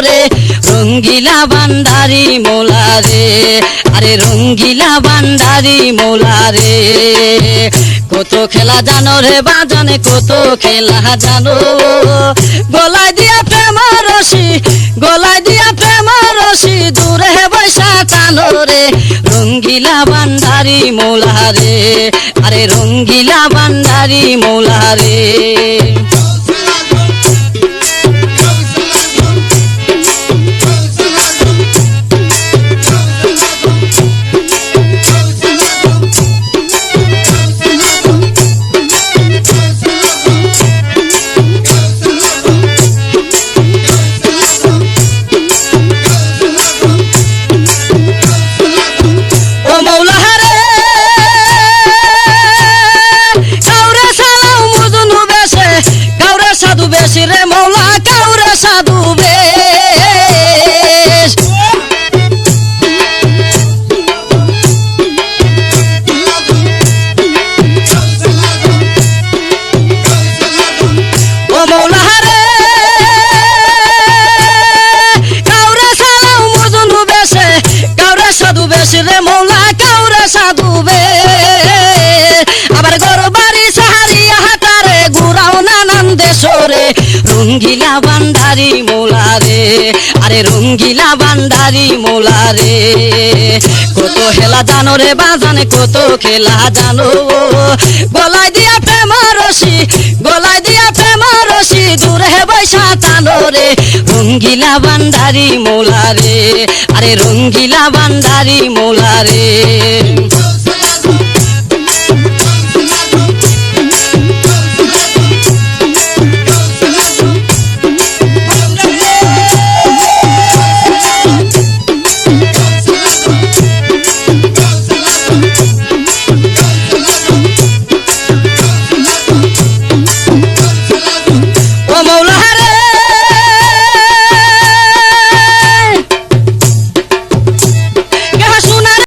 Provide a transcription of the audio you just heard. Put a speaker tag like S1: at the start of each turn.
S1: রে রঙ্গিলা বান্দারি মৌলা রে আরে রঙ্গিলা বান্দারি মৌলা রে কত খেলা জানো রে বাজানে কত খেলা জানো গলায় দিয়া প্রেম রশি গলায় দিয়া প্রেম রশি দূরে বৈশা টানো রে রঙ্গিলা বান্দারি মৌলা রে আরে রঙ্গিলা বান্দারি মৌলা রে রে মৌলা কাউরে সাধু বেশ ও মৌলা রে কাউরে সালাম মজনু বেশে কাউরে সাধু বেশ রে মৌলা কাউরে সাধু বেশ আবার গরবারি সাহারিয়া হাটারে ঘুরাও নানান দেশরে রঙ্গিলা বান্দারি মৌলা রে আরে রঙ্গিলা বান্দারি মৌলা রে কত খেলা জানো রে বাজানে কত খেলা জানো গলায় দিয়া প্রেম রশি গলায় দিয়া প্রেম রশি দূরে বৈশা টানো রে রঙ্গিলা বান্দারি মৌলা রে আরে রঙ্গিলা বান্দারি মৌলা রে